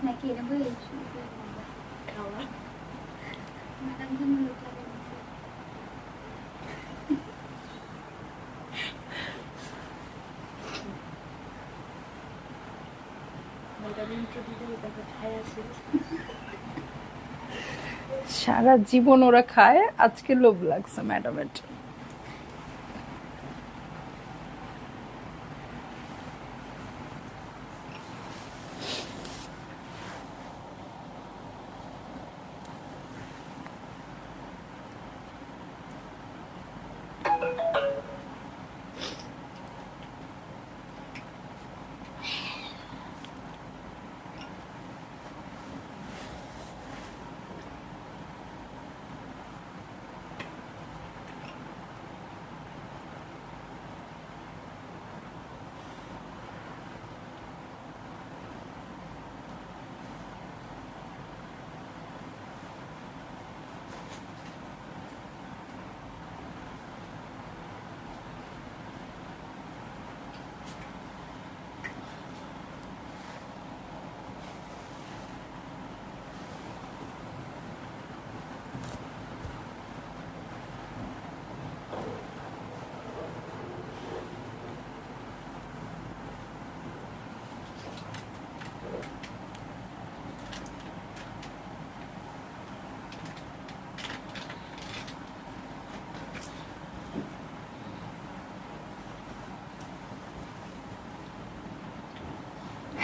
নাকি এটা বলে খাওয়া ম্যাডাম জন্য লোক লাগে সারা জীবন ওরা খায়, আজকে লোভ লাগছে ম্যাডামের।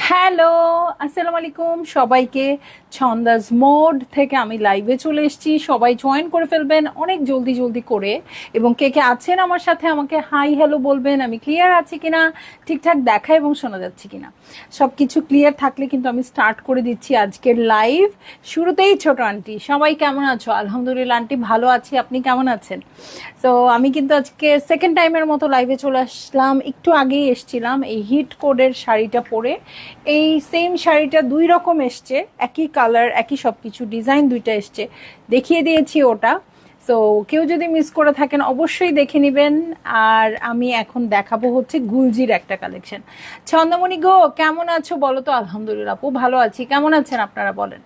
হ্যালো, আসসালামু আলাইকুম সবাইকে। ছন্দাজ মোড থেকে আমি লাইভে চলে এসেছি, সবাই জয়েন করে ফেলবেন অনেক জলদি জলদি করে। এবং কে কে আছেন আমার সাথে আমাকে হাই হ্যালো বলবেন, আমি ক্লিয়ার আছি কিনা, ঠিকঠাক দেখা এবং শোনা যাচ্ছে কিনা। সব কিছু ক্লিয়ার থাকলে কিন্তু আমি স্টার্ট করে দিচ্ছি আজকের লাইভ। শুরুতেই ছোট আন্টি, সবাই কেমন আছো? আলহামদুলিল্লাহ আন্টি ভালো আছি, আপনি কেমন আছেন? তো আমি কিন্তু আজকে সেকেন্ড টাইমের মতো লাইভে চলে আসলাম। একটু আগেই এসছিলাম এই হিট কোডের শাড়িটা পরে। এই সেম শাড়িটা দুই রকম এসছে, একই কালার একই সব কিছু, ডিজাইন দুইটা এসছে, দেখিয়ে দিয়েছি ওটা। সো কেউ যদি মিস করে থাকেন অবশ্যই দেখে নেবেন। আর আমি এখন দেখাবো হচ্ছে গুলজির একটা কালেকশন। ছন্দমণি গো কেমন আছো বলো তো? আলহামদুলিল্লাহ আপু ভালো আছি, কেমন আছেন আপনারা বলেন?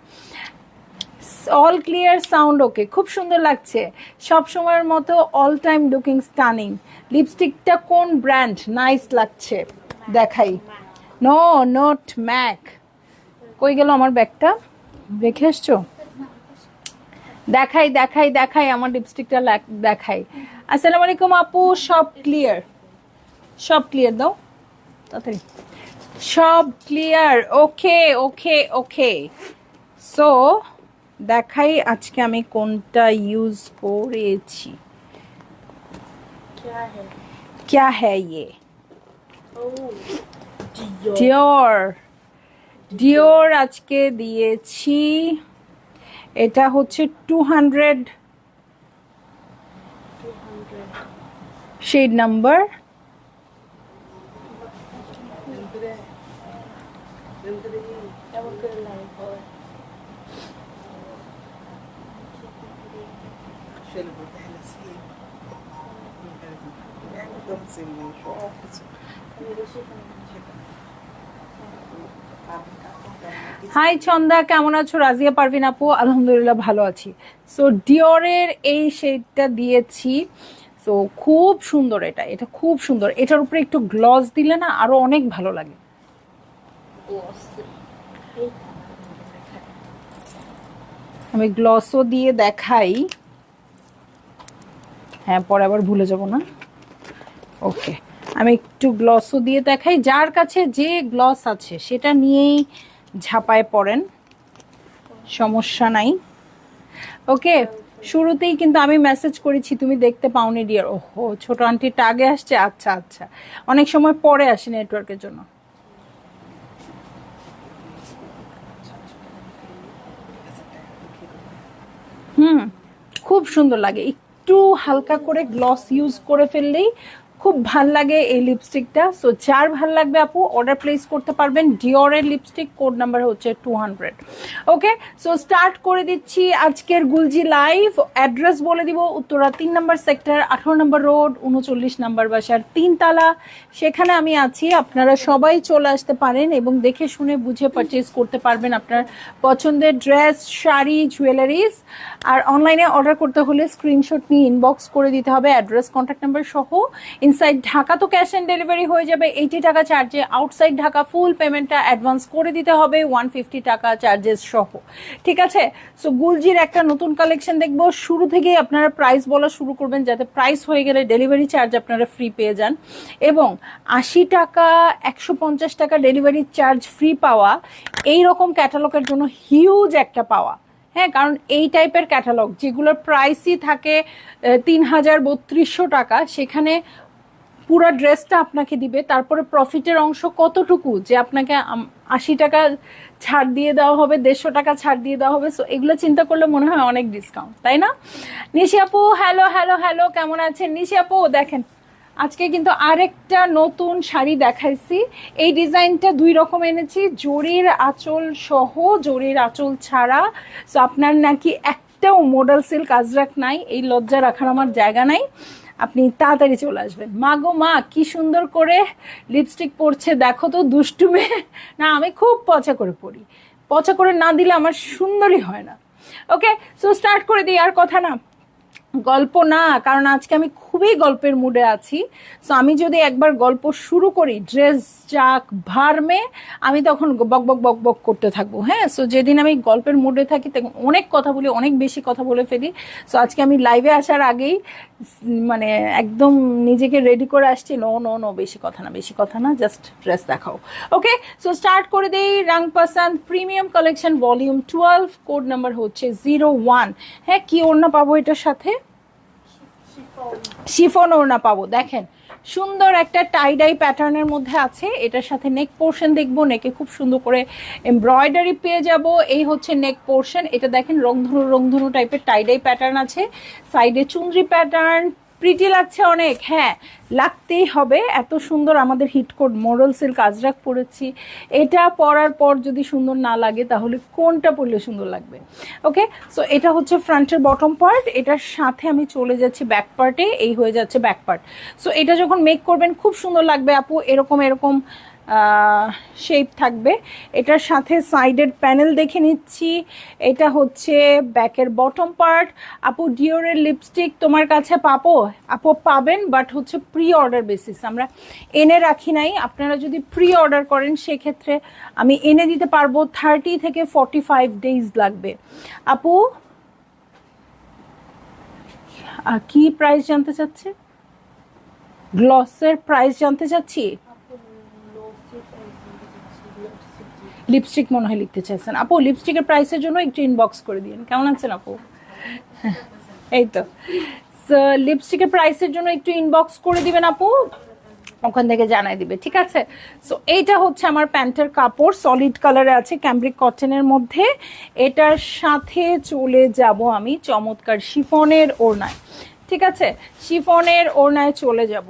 অল ক্লিয়ার, সাউন্ড ওকে, খুব সুন্দর লাগছে সব সময়ের মতো, অল টাইম লুকিং স্টানিং। লিপস্টিকটা কোন ব্র্যান্ড? নাইস লাগছে, দেখাই। No, not Mac. কই গেল আমার ব্যাগটা, রেখে এসছো? দেখাই দেখাই দেখাই আমার লিপস্টিকটা, দেখাই। আসসালামু আলাইকুম আপু, সব ক্লিয়ার, সব ক্লিয়ার দাও তাড়াতাড়ি, সব ক্লিয়ার, ওকে ওকে ওকে। সো দেখাই আজকে আমি কোনটা ইউজ করেছি। क्या है ये? ডিওর, ডিওর আজকে দিয়েছি। এটা হচ্ছে 200 শেড নাম্বার। হাই ছন্দা, কেমন আছো? রাজিয়া পারভিন আপু, আলহামদুলিল্লাহ ভালো আছি। সো ডিওরের এই শেডটা দিয়েছি। সো খুব সুন্দর, এটা এটা খুব সুন্দর। এটার উপরে একটু গ্লস দিলে না আরো অনেক ভালো লাগে। আমি গ্লসও দিয়ে দেখাই, হ্যাঁ পরে আবার ভুলে যাব না। ওকে, আমি একটু গ্লসও দিয়ে দেখাই। যার কাছে যে গ্লস আছে সেটা নিয়েই ঝাঁপায় পড়েন, সমস্যা নাই। ওকে, শুরুতেই কিন্তু আমি মেসেজ করেছি, তুমি দেখতে পাওনি ডিয়ার। ওহো, ছোট আন্টিটা আগে আসছে, আচ্ছা আচ্ছা, অনেক সময় পরে আসে নেটওয়ার্কের জন্য। খুব সুন্দর লাগে, একটু হালকা করে গ্লস ইউজ করে ফেললেই খুব ভাল লাগে এই লিপস্টিকটা। সো যার ভাল লাগবে আপু অর্ডার প্লেস করতে পারবেন। ডিওরের লিপস্টিক, কোড নাম্বার হচ্ছে 200। ওকে, সো স্টার্ট করে দিচ্ছি আজকের গুলজি লাইভ। অ্যাড্রেস বলে দিব, উত্তরা 3 নম্বর সেক্টর, 18 নম্বর রোড, 39 নম্বর বাসার 3 তালা, সেখানে আমি আছি। আপনারা সবাই চলে আসতে পারেন এবং দেখে শুনে বুঝে পারচেজ করতে পারবেন আপনার পছন্দের ড্রেস, শাড়ি, জুয়েলারিজ। আর অনলাইনে অর্ডার করতে হলে স্ক্রিনশট নিয়ে ইনবক্স করে দিতে হবে অ্যাড্রেস, কন্ট্যাক্ট নাম্বার সহ। ইনসাইড ঢাকা তো ক্যাশ অন ডেলিভারি হয়ে যাবে 80 টাকা চার্জে। আউটসাইড ঢাকা ফুল পেমেন্টটা অ্যাডভান্স করে দিতে হবে 150 টাকা চার্জেস সহ। ঠিক আছে, সো গুলজির একটা নতুন কালেকশন দেখবো। শুরু থেকেই আপনারা প্রাইস বলা শুরু করবেন, যাতে প্রাইস হয়ে গেলে ডেলিভারি চার্জ আপনারা ফ্রি পেয়ে যান। এবং 80 টাকা 150 টাকা ডেলিভারি চার্জ ফ্রি পাওয়া এই রকম ক্যাটালগের জন্য হিউজ একটা পাওয়া। হ্যাঁ, কারণ এই টাইপের ক্যাটালগ যেগুলোর প্রাইসই থাকে 3000-3200 টাকা, সেখানে পুরো ড্রেসটা আপনাকে দিবে, তারপরে প্রফিটের অংশ কতটুকু যে আপনাকে 80 টাকা ছাড় দিয়ে দেওয়া হবে, 150 টাকা ছাড় দিয়ে দেওয়া হবে। সো এগুলো চিন্তা করলে মনে হয় অনেক ডিসকাউন্ট, তাই না? নিশি আপু হ্যালো হ্যালো হ্যালো, কেমন আছেন নিশি আপু? দেখেন আজকে কিন্তু আরেকটা নতুন শাড়ি দেখাইছি। এই ডিজাইনটা 2 রকম এনেছি, জরির আঁচল সহ, জরির আঁচল ছাড়া। সো আপনার নাকি একটাও মডেল সিল্ক আজরাক নাই, এই লজ্জা রাখার আমার জায়গা নাই। আপনি তাড়াতাড়ি চলে আসবেন। মা গো মা, কি সুন্দর করে লিপস্টিক পরছে দেখো তো, দুষ্টু মেয়ে না। আমি খুব পচা করে পরি, পচা করে না দিলে আমার সুন্দরই হয় না। ওকে, সো স্টার্ট করে দিই। আর কথা না, গল্প না, কারণ আজকে আমি খুবই গল্পের মুডে আছি। সো আমি যদি একবার গল্প শুরু করি, ড্রেস যাক ভারমে, আমি তখন বক বক বক বক করতে থাকবো। হ্যাঁ, সো যেদিন আমি গল্পের মুডে থাকি তখন অনেক কথা বলি, অনেক বেশি কথা বলে ফেলি। সো আজকে আমি লাইভে আসার আগেই মানে একদম নিজেকে রেডি করে আসছি। নো নো নো, বেশি কথা না, বেশি কথা না, জাস্ট ড্রেস দেখাও। ওকে, সো স্টার্ট করে দেই। রং পসন্দ premium collection volume 12, code number হচ্ছে 01। হ্যাঁ, কি ওড়না পাবো এটার সাথে? শিফন ওড়না পাবো। দেখেন সুন্দর একটা টাইডাই প্যাটার্নের মধ্যে আছে। এটার সাথে নেক পোর্শন দেখবো, নেকে খুব সুন্দর করে এমব্রয়ডারি পেয়ে যাব। এই হচ্ছে নেক পোর্শন। এটা দেখেন রংধনু রংধনু টাইপের টাইডাই প্যাটার্ন আছে, সাইডে চুনরি প্যাটার্ন। প্রিটি লাগছে অনেক, হ্যাঁ লাগতেই হবে, এত সুন্দর আমাদের হিটকোড মডেল সিল্ক আজরাক পরেছি। এটা পরার পর যদি সুন্দর না লাগে তাহলে কোনটা পরলে সুন্দর লাগবে? ওকে, সো এটা হচ্ছে ফ্রন্টের বটম পার্ট। এটার সাথে আমি চলে যাচ্ছি ব্যাক পার্টে। এই হয়ে যাচ্ছে ব্যাক পার্ট। সো এটা যখন মেক করবেন খুব সুন্দর লাগবে আপু, এরকম এরকম শেপ থাকবে। এটার সাথে সাইডের প্যানেল দেখে নিচ্ছি। এটা হচ্ছে ব্যাকের বটম পার্ট। আপু ডিওরের লিপস্টিক তোমার কাছে পাবো? আপু পাবেন, বাট হচ্ছে প্রি অর্ডার বেসিস, আমরা এনে রাখি নাই। আপনারা যদি প্রি অর্ডার করেন সেক্ষেত্রে আমি এনে দিতে পারবো। 30 থেকে 45 ডেজ লাগবে। আপু কি প্রাইস জানতে চাচ্ছে? গ্লসের প্রাইস জানতে চাচ্ছি। লিপস্টিক মনে হয় লিখতে চাইছেন আপু। লিপস্টিকের প্রাইসের জন্য একটু ইনবক্স করে দিন। কেমন আছেন আপু? এই তো, লিপস্টিকের প্রাইসের জন্য একটু ইনবক্স করে দিবেন আপু, ওখান থেকে জানাই দিবে, ঠিক আছে? সো এইটা হচ্ছে আমার প্যান্টের কাপড়, সলিড কালারে আছে, ক্যামব্রিক কটনের মধ্যে। এটার সাথে চলে যাব আমি চমৎকার শিফনের ওড়নায়। ঠিক আছে, শিফনের ওড়নায় চলে যাব।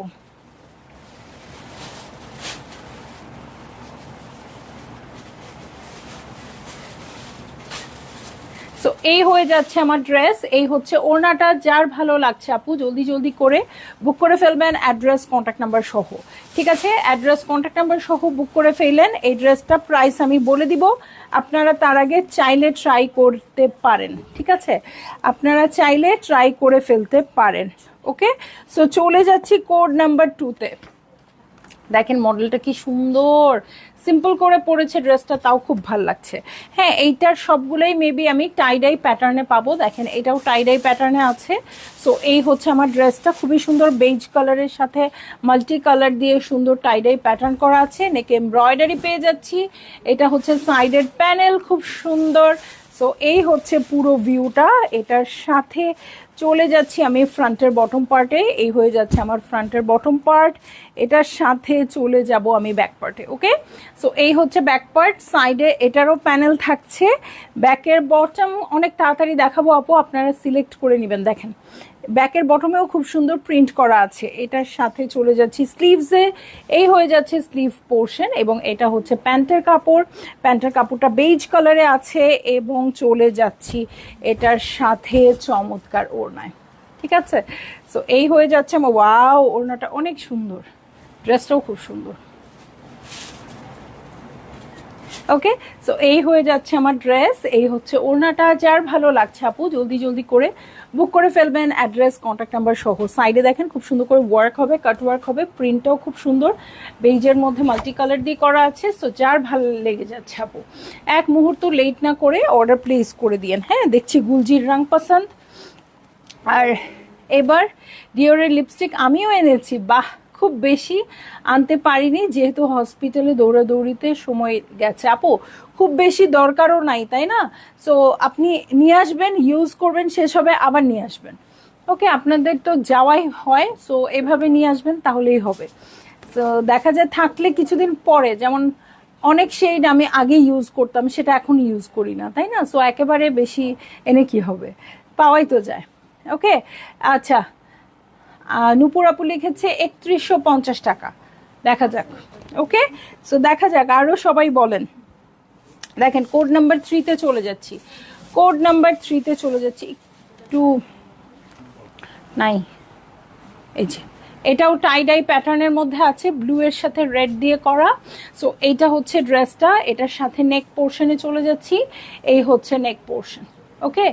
সো এই হয়ে যাচ্ছে আমার ড্রেস, এই হচ্ছে ওড়নাটা। যার ভালো লাগছে আপু জলদি জলদি করে বুক করে ফেলবেন, অ্যাড্রেস কন্ট্যাক্ট নাম্বার সহ। ঠিক আছে, অ্যাড্রেস কন্ট্যাক্ট নাম্বার সহ বুক করে ফেললেন। এই ড্রেসটা প্রাইস আমি বলে দিব, আপনারা তার আগে চাইলে ট্রাই করতে পারেন। ঠিক আছে, আপনারা চাইলে ট্রাই করে ফেলতে পারেন। ওকে, সো চলে যাচ্ছি কোড নাম্বার 2-তে। দেখেন মডেলটা কি সুন্দর, সিম্পল করে পরেছে ড্রেসটা, তাও খুব ভালো লাগছে। হ্যাঁ, এইটার সবগুলোই মেবি আমি টাইডাই প্যাটার্নে পাবো। দেখেন এটাও টাইডাই প্যাটার্নে আছে। সো এই হচ্ছে আমার ড্রেসটা, খুবই সুন্দর বেজ কালারের সাথে মাল্টি কালার দিয়ে সুন্দর টাইডাই প্যাটার্ন করা আছে। নেকে এমব্রয়ডারি পেয়ে যাচ্ছি। এটা হচ্ছে সাইডের প্যানেল, খুব সুন্দর। সো এই হচ্ছে পুরো ভিউটা। এটার সাথে চলে যাচ্ছি আমি ফ্রন্টের বটম পার্টে। এই হয়ে যাচ্ছে আমার ফ্রন্টের বটম পার্ট। এটার সাথে চলে যাব আমি ব্যাক পার্টে। ওকে, সো এই হচ্ছে ব্যাক পার্ট। সাইডে এটারও প্যানেল থাকছে। ব্যাকের বটম অনেক তাড়াতাড়ি দেখাবো আপু, আপনারা সিলেক্ট করে নেবেন। দেখেন ব্যাকের বটমেও খুব সুন্দর প্রিন্ট করা আছে। এটার সাথে চলে যাচ্ছি স্লিভসে, এই হয়ে যাচ্ছে স্লিভ পোর্শন, এবং এটা হচ্ছে প্যান্টের কাপড়। প্যান্টের কাপড়টা বেজ কালারে আছে, এবং চলে যাচ্ছি এটার সাথে চমৎকার ওড়নায়। ঠিক আছে, সো এই হয়ে যাচ্ছে আমার, ওয়াও ওড়নাটা অনেক সুন্দর, ড্রেসটাও খুব সুন্দর। ওকে, সো এই হয়ে যাচ্ছে আমার ড্রেস, এই হচ্ছে ওড়নাটা। যার ভালো লাগছে আপু জলদি জলদি করে বুক করে ফেলবেন, অ্যাড্রেস কন্ট্যাক্ট নাম্বার সহ। সাইডে দেখেন খুব সুন্দর করে ওয়ার্ক হবে, কাট ওয়ার্ক হবে, প্রিন্টটাও খুব সুন্দর, বেইজের মধ্যে মাল্টি কালার দিয়ে করা আছে। সো যার ভালো লেগে যাচ্ছে আপু এক মুহূর্ত লেট না করে অর্ডার প্লেস করে দিয়েন। হ্যাঁ, দেখছি গুলজির রং পছন্দ। আর এবার ডিওরের লিপস্টিক আমিও এনেছি, বাহ খুব বেশি আনতে পারিনি যেহেতু হসপিটালে দৌড়াদৌড়িতে সময় গেছে আপু, খুব বেশি দরকারও নাই তাই না? সো আপনি নিয়ে আসবেন, ইউজ করবেন, শেষ হবে আবার নিয়ে আসবেন। ওকে, আপনাদের তো যাওয়াই হয়, সো এভাবে নিয়ে আসবেন তাহলেই হবে। তো দেখা যায় থাকলে কিছুদিন পরে, যেমন অনেক শেড আমি আগে ইউজ করতাম সেটা এখন ইউজ করি না তাই না? সো একেবারে বেশি এনে কি হবে, পাওয়াই তো যায়। ওকে, আচ্ছা, নূপুর আপু লিখেছে 3150 টাকা, দেখা যাক। ওকে, সো দেখা যাক, আরও সবাই বলেন। দেখেন কোড নাম্বার 3-তে চলে যাচ্ছি, কোড নাম্বার 3-তে চলে যাচ্ছি, একটু নাই, এই যে এটাও টাই ডাই প্যাটার্নের মধ্যে আছে, ব্লু এর সাথে রেড দিয়ে করা। সো এইটা হচ্ছে ড্রেসটা, এটার সাথে নেক পোর্শনে চলে যাচ্ছি, এই হচ্ছে নেক পোর্শন। ওকে,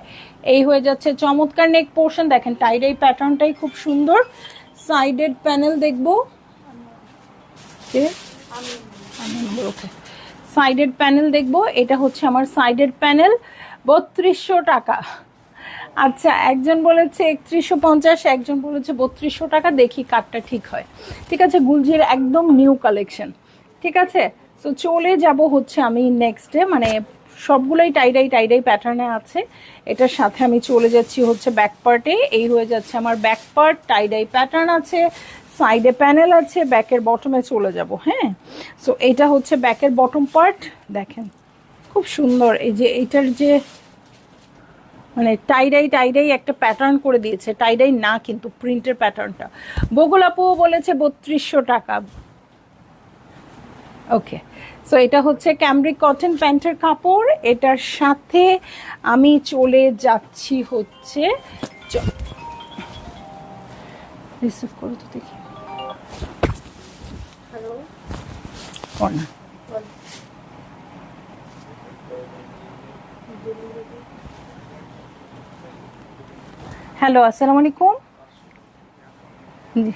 এই হয়ে যাচ্ছে চমৎকার নেক পোর্শন, দেখেন টাই ডাই প্যাটার্নটাই খুব সুন্দর। সাইডেড প্যানেল দেখবো, ওকে সাইডেড প্যানেল দেখবো, এটা হচ্ছে আমার সাইডেড প্যানেল, 3200 টাকা। আচ্ছা, একজন বলেছে 3150, একজন বলেছে 3200 টাকা, দেখি কারটা ঠিক হয়। ঠিক আছে, গুলজির একদম নিউ কালেকশন। ঠিক আছে, সো চলে যাব হচ্ছে আমি নেক্সটে, মানে সবগুলোই টাইডাই টাইডাই প্যাটার্নে আছে। এটার সাথে আমি চলে যাচ্ছি হচ্ছে ব্যাক পার্টে, এই হয়ে যাচ্ছে আমার ব্যাক পার্ট, টাইডাই প্যাটার্ন আছে, সাইডে প্যানেল আছে, ব্যাকের বটমে চলে যাব। হ্যাঁ, সো এটা হচ্ছে ব্যাকের বটম পার্ট, দেখেন খুব সুন্দর। এই যে এইটার যে মানে টাইডাই টাইডাই একটা প্যাটার্ন করে দিয়েছে, টাইডাই না কিন্তু প্রিন্টের প্যাটার্নটা। বকুল আপু বলেছে 3200 টাকা। ওকে, সো এটা হচ্ছে ক্যামব্রিক কটন প্যান্টের কাপড়, এটার সাথে আমি চলে যাচ্ছি হচ্ছে, রিসিভ করো তো দেখি। হ্যালো, না হ্যালো, আসসালামু আলাইকুম। জি,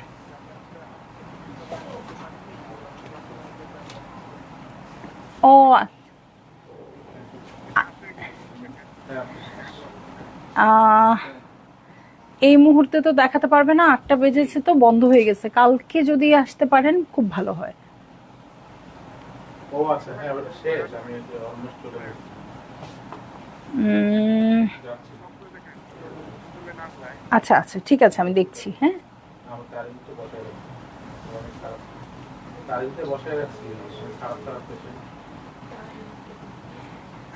ও এই মুহূর্তে তো দেখাতে পারবে না, 8টা বেজেছে তো বন্ধ হয়ে গেছে, কালকে যদি আসতে পারেন খুব ভালো হয়। ও আচ্ছা, হ্যাঁ ওটা শেষ, আমি অলমোস্ট চলে গেছি। আচ্ছা আচ্ছা, ঠিক আছে, আমি দেখছি। হ্যাঁ, আমার তারিখ তো বসায় রাখছি, অনেক খারাপ তারিখতে বসায় রাখছি, খারাপ খারাপ পেশেন্ট।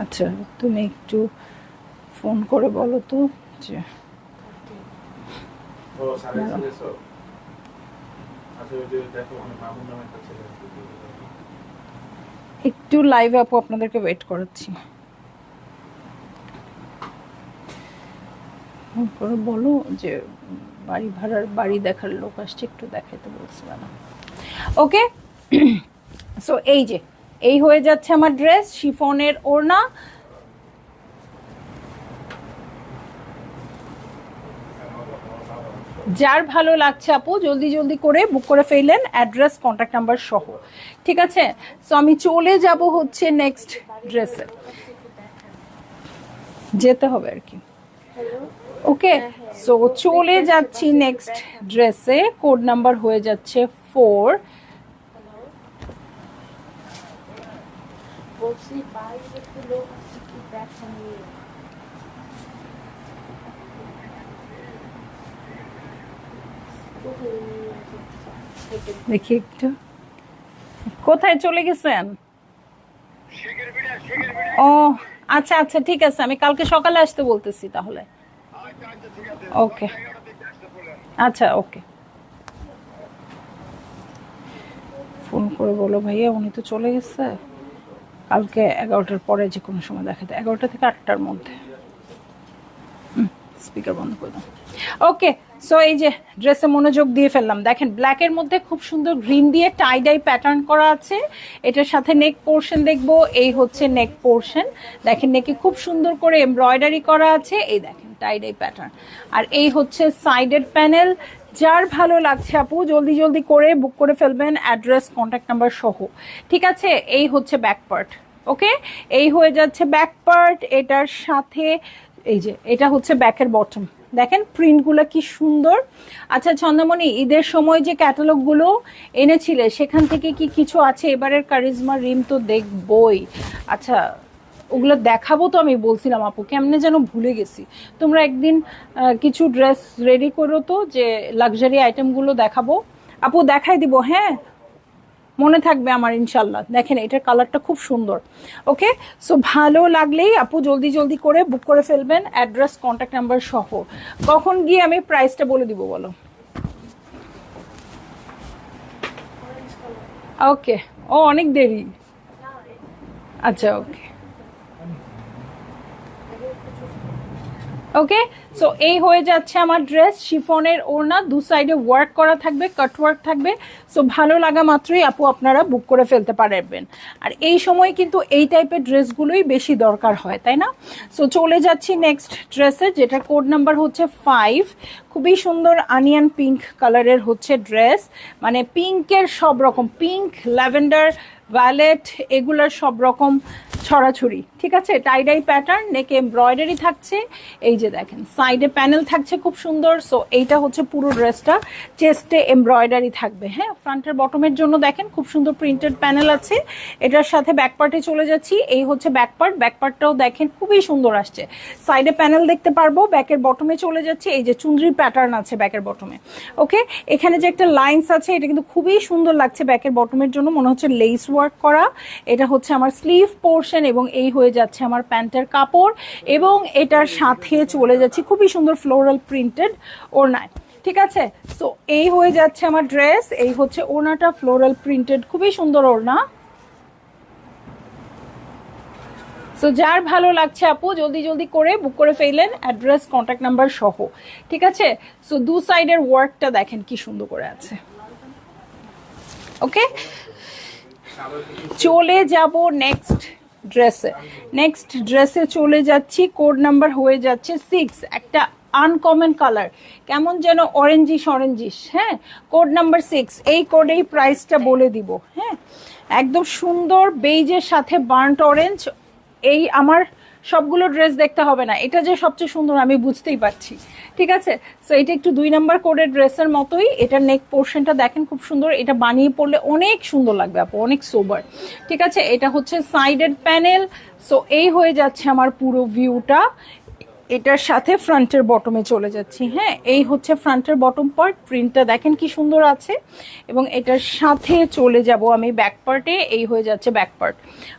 আচ্ছা, তুমি একটু ফোন করে বলো তো যে ও সাড়ে ছিলেছো। আচ্ছা, ওই যে দেখো ওখানে মামুন নামে একটা ছেলে আছে। একটু লাইভে আপু আপনাদেরকে ওয়েট করাচ্ছি, ফোন করে বলো যে বাড়ি ভাড়ার বাড়ি দেখার লোক আসছে, একটু দেখাইতে বলছি না। ওকে, সো এই যে এই হয়ে যাচ্ছে আমার ড্রেস, শিফনের ওড়না। যার ভালো লাগছে আপু জলদি জলদি করে বুক করে ফেললেন, অ্যাড্রেস কন্ট্যাক্ট নাম্বার সহ। ঠিক আছে, সো আমি চলে যাব হচ্ছে নেক্সট ড্রেসে, যেতে হবে আর কি। ওকে, সো চলে যাচ্ছি নেক্সট ড্রেসে, কোড নাম্বার হয়ে যাচ্ছে 4। বলছি বাইরে একটু লোক আছে কি দেখা নিয়ে। দেখি একটু কোথায় চলে গেছেন। ও আচ্ছা আচ্ছা, ঠিক আছে, আমি কালকে সকালে আসতে বলতেছি তাহলে। ওকে, আচ্ছা ওকে, ফোন করে বলো ভাইয়া উনি তো চলে গেছে, কালকে 11টার পরে যে কোনো সময় দেখাতে, 11টা থেকে 8টার মধ্যে। স্পিকার বন্ধ করে দাও। ওকে, সো এই যে ড্রেসে মনোযোগ দিয়ে ফেললাম। দেখেন ব্ল্যাকের মধ্যে খুব সুন্দর গ্রিন দিয়ে টাই ডাই প্যাটার্ন করা আছে। এটার সাথে নেক পোর্শন দেখবো, এই হচ্ছে নেক পোর্শন। দেখেন নেকে খুব সুন্দর করে এমব্রয়ডারি করা আছে, এই দেখেন টাই ডাই প্যাটার্ন। আর এই হচ্ছে সাইডের প্যানেল। যার ভালো লাগছে আপু জলদি জলদি করে বুক করে ফেলবেন, অ্যাড্রেস কন্ট্যাক্ট নাম্বার সহ। ঠিক আছে, এই হচ্ছে ব্যাক পার্ট। ওকে, এই হয়ে যাচ্ছে ব্যাক পার্ট। এটার সাথে এই যে এটা হচ্ছে ব্যাকের বটম। দেখেন প্রিন্টগুলো কি সুন্দর। আচ্ছা চন্দ্রমণি, ঈদের সময় যে ক্যাটালগুলো এনেছিলে সেখান থেকে কি কিছু আছে এবারের কারিজমা রিম? তো দেখবই। আচ্ছা ওগুলো দেখাবো তো, আমি বলছিলাম আপু কেমনে যেন ভুলে গেছি। তোমরা একদিন কিছু ড্রেস রেডি করো তো, যে লাক্সারি আইটেমগুলো দেখাবো। আপু দেখাই দিব, হ্যাঁ মনে থাকবে আমার ইনশাল্লাহ। দেখেন এটার কালারটা খুব সুন্দর। ওকে, সো ভালো লাগলেই আপু জলদি জলদি করে বুক করে ফেলবেন, অ্যাড্রেস কন্ট্যাক্ট নাম্বার সহ। কখন গিয়ে আমি প্রাইসটা বলে দিব বলো? ওকে, ও অনেক দেরি। আচ্ছা ওকে ওকে, সো এই হয়ে যাচ্ছে আমার ড্রেস। শিফনের ওড়না, দু সাইডে ওয়ার্ক করা থাকবে, কাট ওয়ার্ক থাকবে। সো ভালো লাগা মাত্রই আপু আপনারা বুক করে ফেলতে পারবেন। আর এই সময় কিন্তু এই টাইপের ড্রেসগুলোই বেশি দরকার হয়, তাই না? সো চলে যাচ্ছি নেক্সট ড্রেসে, যেটা কোড নাম্বার হচ্ছে 5। খুবই সুন্দর আনিয়ান পিঙ্ক কালারের হচ্ছে ড্রেস, মানে পিঙ্কের সব রকম, পিঙ্ক, ল্যাভেন্ডার, ভায়োলেট, এগুলার সব রকম ছড়াছড়ি। ঠিক আছে, টাইডাই প্যাটার্ন, নেকে এমব্রয়ডারি থাকছে। এই যে দেখেন সাইডে প্যানেল থাকছে খুব সুন্দর। সো এইটা হচ্ছে পুরো ড্রেসটা, চেস্টে এমব্রয়ডারি থাকবে। হ্যাঁ, ফ্রন্টের বটমের জন্য দেখেন খুব সুন্দর প্রিন্টেড প্যানেল আছে। এটার সাথে ব্যাক পার্টে চলে যাচ্ছি, এই হচ্ছে ব্যাক পার্ট। ব্যাক পার্টটাও দেখেন খুবই সুন্দর আসছে, সাইডে প্যানেল দেখতে পারবো। ব্যাকের বটমে চলে যাচ্ছে, এই যে চুনরি প্যাটার্ন আছে ব্যাকের বটমে। ওকে, এখানে যে একটা লাইন্স আছে এটা কিন্তু খুবই সুন্দর লাগছে ব্যাকের বটমের জন্য, মনে হচ্ছে লেস ওয়ার্ক করা। এটা হচ্ছে আমার স্লিভ পোর্শন এবং এই হয়ে যাচ্ছে আমার প্যান্টের কাপড়। এবং এটার সাথে চলে যাচ্ছি খুবই সুন্দর ফ্লোরাল প্রিন্টেড ওড়নায়। ঠিক আছে, সো এই হয়ে যাচ্ছে আমার ড্রেস। এই হচ্ছে ওড়নাটা, ফ্লোরাল প্রিন্টেড, খুবই সুন্দর ওড়না। সো যার ভালো লাগছে আপু জলদি জলদি করে বুক করে ফেললেন, অ্যাড্রেস কন্ট্যাক্ট নাম্বার সহ। ঠিক আছে, সো দু সাইডের ওয়ার্কটা দেখেন কি সুন্দর করে আছে। ওকে, চলে যাব নেক্সট ড্রেসে। নেক্সট ড্রেসে চলে যাচ্ছি, কোড নাম্বার হয়ে যাচ্ছে 6। একটা আনকমন কালার, কেমন যেন অরেঞ্জিশ অরেঞ্জিশ। হ্যাঁ, কোড নাম্বার 6। এই কোডেই প্রাইসটা বলে দিব। হ্যাঁ, একদম সুন্দর বেইজের সাথে বার্ন্ট অরেঞ্জ। এই আমার সবগুলো ড্রেস দেখতে হবে না, এটা যে সবচেয়ে সুন্দর আমি বুঝতেই পারছি। ঠিক আছে, সো এটা একটু 2 নাম্বার কোডের ড্রেসের মতোই। এটা নেক পোর্শনটা দেখেন খুব সুন্দর, এটা বানিয়ে পড়লে অনেক সুন্দর লাগবে আপু, অনেক সোবার। ঠিক আছে, এটা হচ্ছে সাইডের প্যানেল। সো এই হয়ে যাচ্ছে আমার পুরো ভিউটা। এটার সাথে ফ্রন্টের বটমে চলে যাচ্ছি। হ্যাঁ, এই হচ্ছে ফ্রন্টের বটম পার্ট, প্রিন্টটা দেখেন কি সুন্দর আছে। এবং এটার সাথে চলে যাব আমি ব্যাক পার্টে, এই হয়ে যাচ্ছে ব্যাক পার্ট।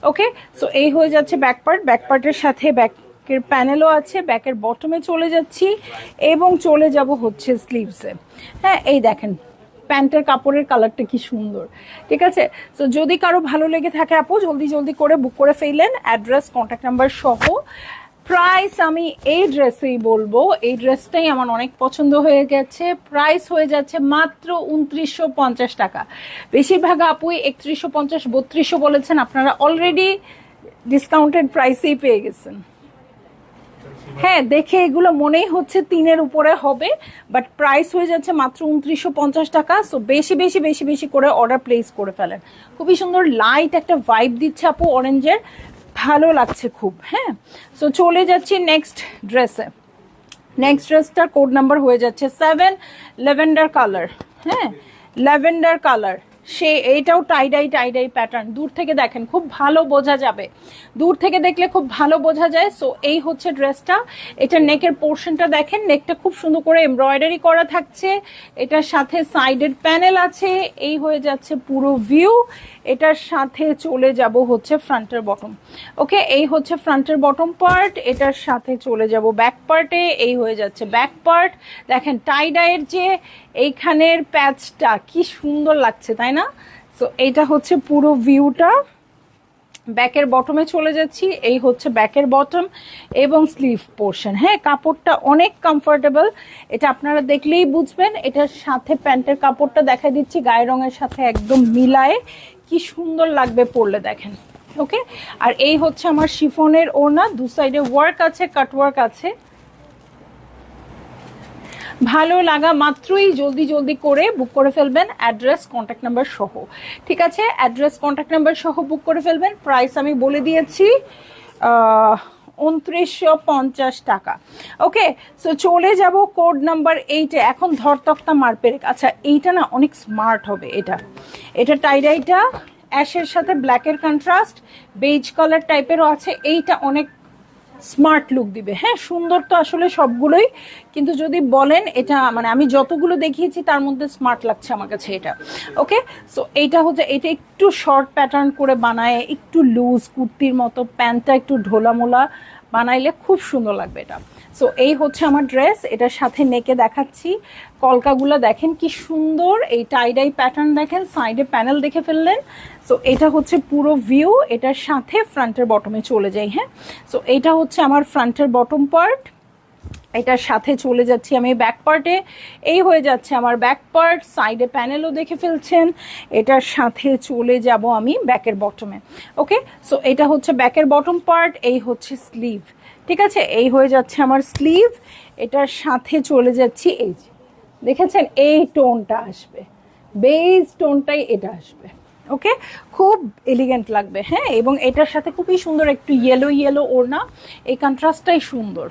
ওকে, সো এই হয়ে যাচ্ছে ব্যাক পার্ট। ব্যাক পার্টের সাথে ব্যাকের প্যানেলও আছে। ব্যাকের বটমে চলে যাচ্ছি এবং চলে যাব হচ্ছে স্লিভসে। হ্যাঁ, এই দেখেন প্যান্টের কাপড়ের কালারটা কি সুন্দর। ঠিক আছে, তো যদি কারো ভালো লেগে থাকে আপু জলদি জলদি করে বুক করে ফেললেন, অ্যাড্রেস কন্ট্যাক্ট নাম্বার সহ। প্রাইস আমি এই ড্রেসেই বলবো, এই ড্রেসটাই আমার অনেক পছন্দ হয়ে গেছে। প্রাইস হয়ে যাচ্ছে মাত্র 2950 টাকা। বেশিরভাগ আপুই 3150, 3200 বলেছেন, আপনারা অলরেডি ডিসকাউন্টেড প্রাইসেই পেয়ে গেছেন। হ্যাঁ, দেখে এগুলো মনেই হচ্ছে 3-এর উপরে হবে, বাট প্রাইস হয়ে যাচ্ছে মাত্র 2950 টাকা। সো বেশি বেশি বেশি বেশি করে অর্ডার প্লেস করে ফেলেন। খুবই সুন্দর লাইট একটা ভাইব দিচ্ছে আপু অরেঞ্জের, ভালো লাগছে খুব। হ্যাঁ, সো চলে যাচ্ছি নেক্সট ড্রেসে। নেক্সট ড্রেসটার কোড নাম্বার হয়ে যাচ্ছে 7, ল্যাভেন্ডার কালার। হ্যাঁ, ল্যাভেন্ডার কালার, এইটাও টাইডাই প্যাটার্ন, দূর থেকে দেখেন খুব ভালো বোঝা যাবে, দূর থেকে দেখলে খুব ভালো বোঝা যায়। সো এই হচ্ছে ড্রেসটা। এটা নেকের পোর্শনটা দেখেন, নেকটা খুব সুন্দর করে এমব্রয়ডারি করা থাকছে, এটার সাথে সাইডের প্যানেল আছে। এই হয়ে যাচ্ছে পুরো ভিউ। এটার সাথে চলে যাব হচ্ছে ফ্রন্টের বটম। ওকে, এই হচ্ছে ফ্রন্টের বটম পার্ট, এটার সাথে চলে যাব ব্যাক পার্টে। এই হয়ে যাচ্ছে ব্যাক পার্ট। দেখেন টাইডাইয়ের যে এইখানের প্যাচটা কি সুন্দর লাগছে, তাই না? সো এইটা হচ্ছে পুরো ভিউটা। ব্যাকের বটমে চলে যাচ্ছি, এই হচ্ছে ব্যাকের বটম এবং স্লিভ পোর্শন। হ্যাঁ, কাপড়টা অনেক কমফোর্টেবল, এটা আপনারা দেখলেই বুঝবেন। এটার সাথে প্যান্টের কাপড়টা দেখা দিচ্ছি গায়ের রঙের সাথে একদম মিলায়ে, কি সুন্দর লাগবে পরলে দেখেন। ওকে, আর এই হচ্ছে আমার শিফনের ওড়না, দু সাইডে ওয়ার্ক আছে, কাট ওয়ার্ক আছে। ভালো লাগা মাত্রই জলদি করে বুক করে ফেলবেন, অ্যাড্রেস কন্ট্যাক্ট নাম্বার সহ। ঠিক আছে, অ্যাড্রেস কন্ট্যাক্ট নাম্বার সহ বুক করে ফেলবেন। প্রাইস আমি বলে দিয়েছি 2950 টাকা। ওকে, সো চলে যাব কোড নাম্বার 8-এ। এখন ধরতক্তা মারপেরেক। আচ্ছা, এইটা না অনেক স্মার্ট হবে। এটা টাইডাইটা অ্যাশের সাথে ব্ল্যাকের কন্ট্রাস্ট, বেজ কালার টাইপেরও আছে। এইটা অনেক স্মার্ট লুক দিবে। হ্যাঁ, সুন্দর তো আসলে সবগুলোই, কিন্তু যদি বলেন এটা মানে আমি যতগুলো দেখিয়েছি তার মধ্যে স্মার্ট লাগছে আমার কাছে এটা। ওকে, সো এইটা হচ্ছে, এটা একটু শর্ট প্যাটার্ন করে বানায়, একটু লুজ কুর্তির মতো, প্যান্টটা একটু ঢোলামোলা বানাইলে খুব সুন্দর লাগবে এটা। সো এই হচ্ছে আমার ড্রেস, এটার সাথে নেকে দেখাচ্ছি। কলকাগুলো দেখেন কি সুন্দর, এই টাইডাই প্যাটার্ন দেখেন, সাইডে প্যানেল দেখে ফেললেন। সো এটা হচ্ছে পুরো ভিউ, এটার সাথে ফ্রন্টের বটমে চলে যাই। হ্যাঁ, সো এটা হচ্ছে আমার ফ্রন্টের বটম পার্ট, এটার সাথে চলে যাচ্ছি আমি ব্যাক পার্টে। এই হয়ে যাচ্ছে আমার ব্যাক পার্ট, সাইডে প্যানেলও দেখে ফেলছেন। এটার সাথে চলে যাব আমি ব্যাকের বটমে। ওকে, সো এটা হচ্ছে ব্যাকের বটম পার্ট, এই হচ্ছে স্লিভ। ঠিক আছে, এই হয়ে যাচ্ছে আমার স্লিভ। এটার সাথে চলে যাচ্ছি, এই যে দেখেছেন এই টোনটা আসবে, বেজ টোনটাই এটা আসবে। ওকে, খুব এলিগেন্ট লাগবে। হ্যাঁ, এবং এটার সাথে খুবই সুন্দর একটু ইয়েলো ওড়না, এই কন্ট্রাস্টটাই সুন্দর।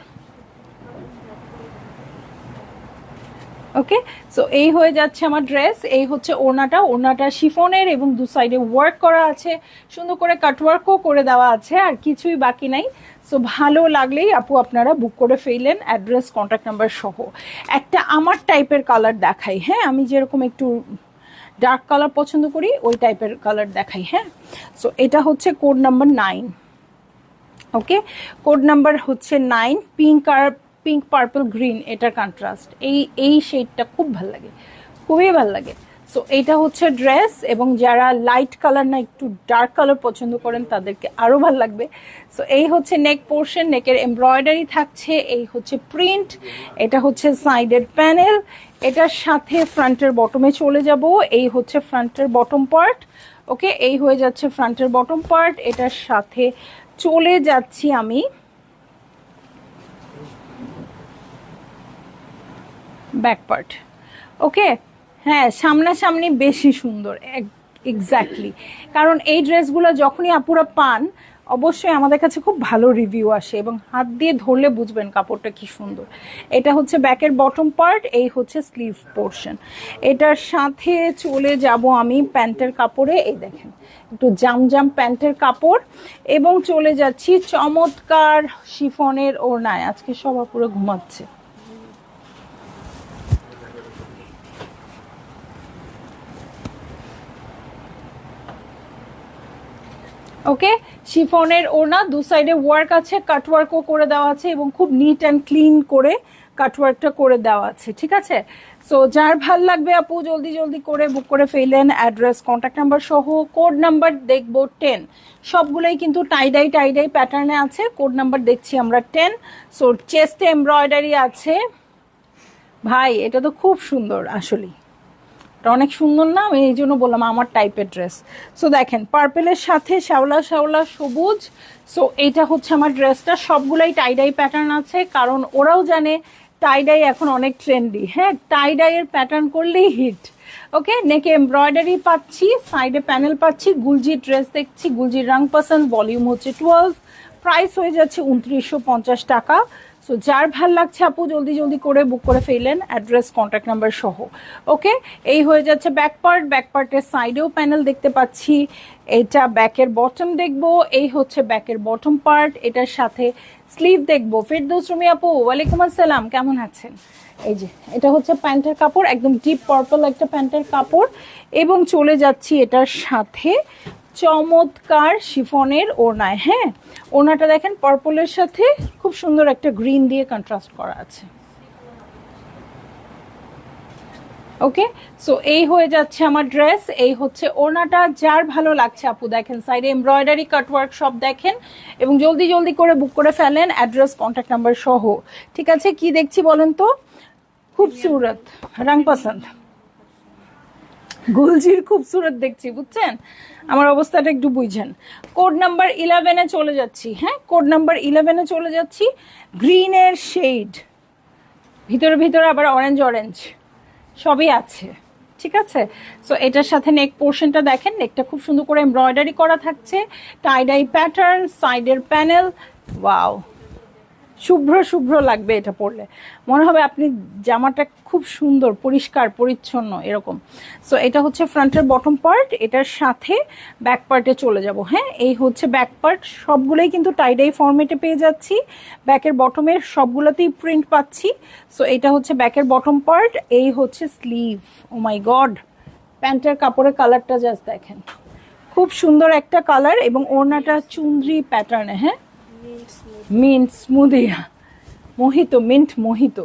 ওকে, সো এই হয়ে যাচ্ছে আমার ড্রেস। এই হচ্ছে ওড়নাটা শিফনের এবং দু সাইডে ওয়ার্ক করা আছে, সুন্দর করে কাটওয়ার্কও করে দেওয়া আছে, আর কিছুই বাকি নাই। সো ভালো লাগলেই আপু আপনারা বুক করে ফেললেন, অ্যাড্রেস কন্ট্যাক্ট নাম্বার সহ। একটা আমার টাইপের কালার দেখাই। হ্যাঁ, আমি যেরকম একটু ডার্ক কালার পছন্দ করি ওই টাইপের কালার দেখাই। হ্যাঁ, সো এটা হচ্ছে কোড নাম্বার 9। ওকে, কোড নাম্বার হচ্ছে 9, পিঙ্ক পার্পল গ্রিন, এটার কন্ট্রাস্ট, এই শেডটা খুব ভালো লাগে, খুবই ভালো লাগে। সো এটা হচ্ছে ড্রেস, এবং যারা লাইট কালার না একটু ডার্ক কালার পছন্দ করেন তাদেরকে আরও ভালো লাগবে। সো এই হচ্ছে নেক পোর্শন, নেকের এমব্রয়ডারি থাকছে, এই হচ্ছে প্রিন্ট, এটা হচ্ছে সাইডের প্যানেল, এটার সাথে ফ্রন্টের বটমে চলে যাব। এই হচ্ছে ফ্রন্টের বটম পার্ট। ওকে, এই হয়ে যাচ্ছে ফ্রন্টের বটম পার্ট, এটার সাথে চলে যাচ্ছি আমি ব্যাক পার্ট। ওকে, হ্যাঁ, সামনাসামনি বেশি সুন্দর, এক্স্যাক্টলি, কারণ এই ড্রেসগুলো যখনই আপুরা পান অবশ্যই আমাদের কাছে খুব ভালো রিভিউ আসে, এবং হাত দিয়ে ধরলে বুঝবেন কাপড়টা কি সুন্দর। এটা হচ্ছে ব্যাকের বটম পার্ট, এই হচ্ছে স্লিভ পোর্শন। এটার সাথে চলে যাব আমি প্যান্টের কাপড়ে, এই দেখেন একটু জাম প্যান্টের কাপড়, এবং চলে যাচ্ছি চমৎকার শিফনের ওড়নায়। আজকে সব আপুরা ঘুমাচ্ছে। ওকে, শিফনের ওড়না, দু সাইডে ওয়ার্ক আছে, কাটওয়ার্কও করে দেওয়া আছে, এবং খুব নিট অ্যান্ড ক্লিন করে কাটওয়ার্কটা করে দেওয়া আছে। ঠিক আছে, সো যার ভাল লাগবে আপু জলদি করে বুক করে ফেললেন, অ্যাড্রেস কন্ট্যাক্ট নাম্বার সহ। কোড নাম্বার দেখবো 10, সবগুলোই কিন্তু টাইডাই প্যাটার্নে আছে। কোড নাম্বার দেখছি আমরা 10। সো চেস্টে এমব্রয়ডারি আছে। ভাই এটা তো খুব সুন্দর, আসলেই অনেক সুন্দর না? আমি এই জন্য বললাম আমার টাইপের ড্রেস। সো দেখেন পার্পেলের সাথে শ্যাওলা সবুজ। সো এইটা হচ্ছে আমার ড্রেসটা, সবগুলাই টাইডাই প্যাটার্ন আছে, কারণ ওরাও জানে টাইডাই এখন অনেক ট্রেন্ডি। হ্যাঁ, টাইডাইয়ের প্যাটার্ন করলেই হিট। ওকে, নেকে এমব্রয়ডারি পাচ্ছি, সাইডে প্যানেল পাচ্ছি, গুলজির ড্রেস দেখছি, গুলজির রং পছন্দ, ভলিউম হচ্ছে 12, প্রাইস হয়ে যাচ্ছে 2950 টাকা। সো যার ভাল লাগছে আপু জলদি জলদি করে বুক করে ফেললেন, অ্যাড্রেস কন্ট্যাক্ট নাম্বার সহ। ওকে, এই হয়ে যাচ্ছে ব্যাক পার্ট। ব্যাক পার্টের সাইডেও প্যানেল দেখতে পাচ্ছি, এটা ব্যাকের বটম দেখবো, এই হচ্ছে ব্যাকের বটম পার্ট, এটার সাথে স্লিভ দেখবো। ফেরদৌস রুমি আপু ওয়ালাইকুম আসসালাম, কেমন আছেন? এই যে এটা হচ্ছে প্যান্টের কাপড়, একদম ডিপ পার্পল একটা প্যান্টের কাপড়, এবং চলে যাচ্ছি এটার সাথে চমৎকার শিফনের ওড়নায়। হ্যাঁ, ওড়নাটা দেখেন পার্পলের সাথে খুব সুন্দর একটা গ্রিন দিয়ে কন্ট্রাস্ট করা আছে। ওকে, সো এই হয়ে যাচ্ছে আমার ড্রেস, এই হচ্ছে ওড়নাটা। যার ভালো লাগছে আপু দেখেন সাইডে এমব্রয়ডারি কাটওয়ার্ক সব দেখেন, এবং জলদি জলদি করে বুক করে ফেলেন, অ্যাড্রেস কন্ট্যাক্ট নাম্বার সহ। ঠিক আছে, কি দেখছি বলেন তো? খুবসুরত রং পছন্দ, গুলজির খুবসুরত দেখছি, বুঝছেন? আমার অবস্থাটা একটু বুঝছেন। কোড নাম্বার 11-এ চলে যাচ্ছি। হ্যাঁ, কোড নাম্বার 11-এ চলে যাচ্ছি। গ্রিনের শেড, ভিতরে ভিতরে আবার অরেঞ্জ অরেঞ্জ সবই আছে। ঠিক আছে, সো এটার সাথে নেক পোর্শনটা দেখেন, নেকটা খুব সুন্দর করে এমব্রয়ডারি করা থাকছে, টাইডাই প্যাটার্ন, সাইডের প্যানেল। ওয়াও, শুভ্র শুভ্র লাগবে এটা পরলে, মনে হবে আপনি জামাটা খুব সুন্দর পরিষ্কার পরিচ্ছন্ন এরকম। সো এটা হচ্ছে ফ্রন্টের বটম পার্ট, এটার সাথে ব্যাক পার্টে চলে যাব। হ্যাঁ, এই হচ্ছে ব্যাক পার্ট, সবগুলোই কিন্তু টাইডাই ফরম্যাটে পেয়ে যাচ্ছি, ব্যাকের বটমের সবগুলোতেই প্রিন্ট পাচ্ছি। সো এটা হচ্ছে ব্যাকের বটম পার্ট, এই হচ্ছে স্লিভ। ও মাই গড, প্যান্টের কাপড়ের কালারটা জাস্ট দেখেন, খুব সুন্দর একটা কালার, এবং ওড়নাটা চুনরি প্যাটার্নে। হ্যাঁ, মিন্ট স্মুদিয়া মোহিত, মিন্ট মোহিত।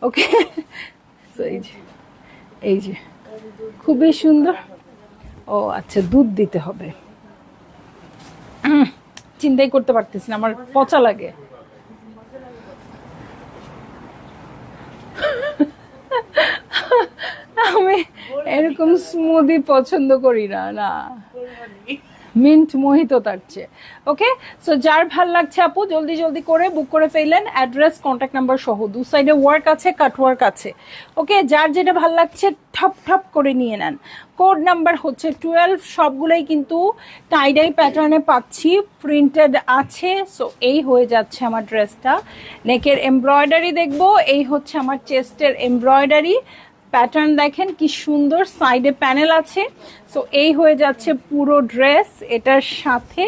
ওকে, এই যে খুবই সুন্দর। ও আচ্ছা, দুধ দিতে হবে, চিন্তাই করতে পারতেছি না, আমার পচা লাগে। আমি এরকম স্মুদি পছন্দ করি না, না মিন্ট মোহিত থাকছে। ওকে, সো যার ভাল লাগছে আপু জলদি জলদি করে বুক করে ফেললেন, অ্যাড্রেস কন্ট্যাক্ট নাম্বার সহ। দু সাইডে ওয়ার্ক আছে, কাট ওয়ার্ক আছে। ওকে, যার যেটা ভাল লাগছে ঠপ ঠপ করে নিয়ে নেন। কোড নাম্বার হচ্ছে 12, সবগুলোই কিন্তু টাইডাই প্যাটার্নে পাচ্ছি, প্রিন্টেড আছে। সো এই হয়ে যাচ্ছে আমার ড্রেসটা। নেকের এমব্রয়ডারি দেখবো, এই হচ্ছে আমার চেস্টের এমব্রয়ডারি প্যাটার্ন দেখেন কি সুন্দর, সাইডে প্যানেল আছে। সো এই হয়ে যাচ্ছে পুরো ড্রেস। এটার সাথে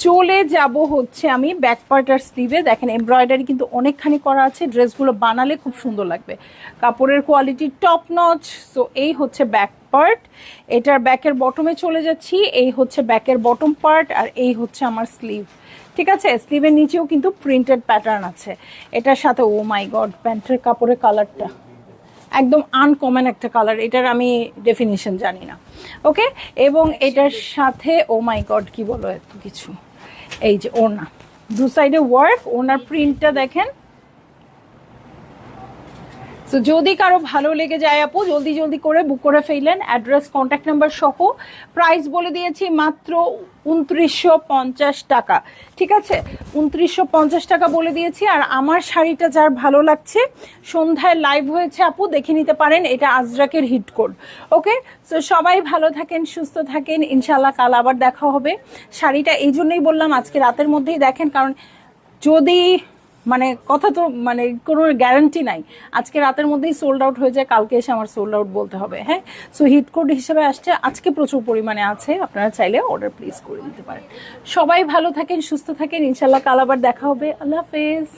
চলে যাব হচ্ছে আমি ব্যাক পার্ট আর স্লিভে। দেখেন এমব্রয়ডারি কিন্তু অনেকখানি করা আছে, ড্রেসগুলো বানালে খুব সুন্দর লাগবে, কাপড়ের কোয়ালিটি টপ নচ। সো এই হচ্ছে ব্যাক পার্ট, এটার ব্যাকের বটমে চলে যাচ্ছি, এই হচ্ছে ব্যাকের বটম পার্ট, আর এই হচ্ছে আমার স্লিভ। ঠিক আছে, স্লিভের নিচেও কিন্তু প্রিন্টেড প্যাটার্ন আছে এটার সাথে। ও মাই গড, প্যান্টের কাপড়ের কালারটা একদম আনকমন একটা কালার, এটার আমি ডেফিনিশন জানি না। ওকে, এবং এটার সাথে ও মাই গড কি বলো এত কিছু। এই যে ওড়না, দু সাইডে ওয়ার্ক, ওড়নার প্রিন্টটা দেখেন। সো যদি কারো ভালো লেগে যায় আপু জলদি জলদি করে বুক করে ফেললেন, অ্যাড্রেস কন্ট্যাক্ট নাম্বার সহ। প্রাইস বলে দিয়েছি মাত্র 2950 টাকা। ঠিক আছে, 2950 টাকা বলে দিয়েছি। আর আমার শাড়িটা যার ভালো লাগছে, সন্ধ্যায় লাইভ হয়েছে আপু, দেখে নিতে পারেন, এটা আজরাকের হিট কোড। ওকে, সো সবাই ভালো থাকেন, সুস্থ থাকেন, ইনশাল্লাহ কাল আবার দেখা হবে। শাড়িটা এই জন্যই বললাম আজকে রাতের মধ্যেই দেখেন, কারণ যদি মানে কথা তো মানে কোনো গ্যারান্টি নাই, আজকে রাতের মধ্যেই সোল্ড আউট হয়ে যায়, কালকে এসে আমার সোল্ড আউট বলতে হবে। হ্যাঁ, সো হিট কোড হিসেবে আসছে, আজকে প্রচুর পরিমাণে আছে, আপনারা চাইলে অর্ডার প্লেস করে দিতে পারেন। সবাই ভালো থাকেন, সুস্থ থাকেন, ইনশাল্লাহ কাল আবার দেখা হবে। আল্লাহ হাফেজ।